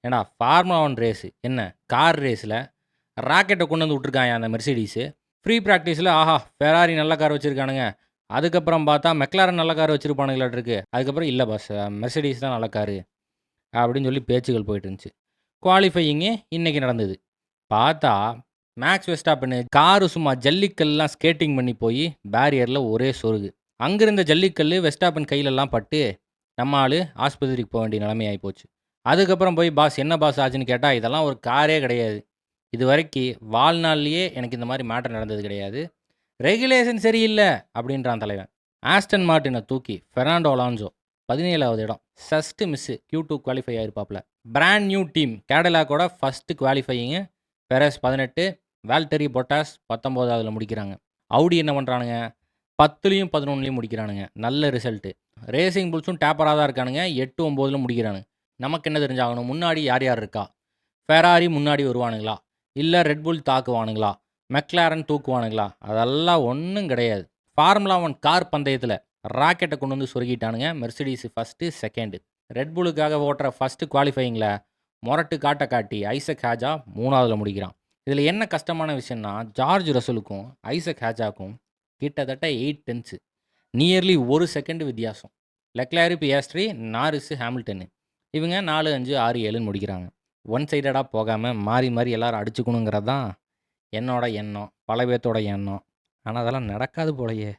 ஏன்டா formula 1 race என்ன car ரேஸில் ராக்கெட்டை கொண்டு வந்து விட்ருக்காங்க அந்த மெர்சிடிஸு. ஃப்ரீ ப்ராக்டிஸில் ஆஹா ஃபெராரி நல்ல கார் வச்சுருக்கானுங்க. அதுக்கப்புறம் பார்த்தா மெக்லாரன் நல்ல கார் வச்சுருப்பானுங்களாட்டிருக்கு. அதுக்கப்புறம் இல்லை பாஸ் மெர்சிடிஸ் தான் நல்ல காரு அப்படின்னு சொல்லி பேச்சுகள் போயிட்டு இருந்துச்சு. குவாலிஃபையிங்கு இன்றைக்கி நடந்தது. பார்த்தா மேக்ஸ் வெஸ்டாப்பனு காரு சும்மா ஜல்லிக்கல்லாம் ஸ்கேட்டிங் பண்ணி போய் பேரியரில் ஒரே சொருகு. அங்கிருந்த ஜல்லிக்கல் வெஸ்டாப்பன் கையிலெல்லாம் பட்டு நம்ம ஆள் ஆஸ்பத்திரிக்கு போக வேண்டிய நிலைமை ஆகிப்போச்சு. அதுக்கப்புறம் போய் பாஸ் என்ன பாஸ் ஆச்சுன்னு கேட்டால் இதெல்லாம் ஒரு காரே கிடையாது. இது வரைக்கும் வாழ்நாள்லேயே எனக்கு இந்த மாதிரி மேட்டர் நடந்தது கிடையாது. ரெகுலேஷன் சரியில்லை அப்படின்றான் தலைவன். ஆஸ்டன் மார்ட்டினை தூக்கி ஃபெர்னாண்டோ அலான்சோ 17வது இடம் ஃபஸ்ட்டு மிஸ்ஸு Q2 குவாலிஃபை ஆகிருப்பாப்புல. பிராண்ட் நியூ டீம் கேடலாக்கோட first qualifying. Perez 18, Valtteri Bottas 19வதுல முடிக்கிறாங்க. அவுடி என்ன பண்ணுறானுங்க 10லையும் 11லையும் முடிக்கிறானுங்க. நல்ல ரிசல்ட்டு. ரேசிங் புல்ஸும் டேப்பராக தான் இருக்கானுங்க. 8, 9ல் முடிக்கிறானுங்க. நமக்கு என்ன தெரிஞ்சாகணும் முன்னாடி யார் யார் இருக்கா? ஃபெராரி முன்னாடி வருவானுங்களா, இல்லை ரெட்புல் தாக்குவானுங்களா, மெக்லாரன் தூக்குவானுங்களா? அதெல்லாம் ஒன்றும் கிடையாது. ஃபார்முலா 1 கார் பந்தயத்தில் ராக்கெட்டை கொண்டு வந்து சொருகிட்டானுங்க. Mercedes first, second. ரெட்புலுக்காக ஓட்டுற ஃபஸ்ட்டு குவாலிஃபையிங்கில் மொரட்டு காட்ட காட்டி ஐசக் ஹேஜா 3வதுல முடிக்கிறான். இதில் என்ன கஷ்டமான விஷயம்னா ஜார்ஜ் ரசலுக்கும் ஐசக் ஹேஜாக்கும் கிட்டத்தட்ட 8 டென்த்ஸு, நியர்லி 1 செகண்டு வித்தியாசம். லெக்லாரி, பியாஸ்ட்ரி, நாரிஸு, ஹாமில்டனு இவங்க 4, 5, 6, 7ன்னு முடிக்கிறாங்க. ஒன் சைடடாக போகாமல் மாறி மாறி எல்லோரும் அடிச்சுக்கணுங்கிறது தான் என்னோட எண்ணம், பல பேர்த்தோட எண்ணம். ஆனால் அதெல்லாம் நடக்காது போலையே.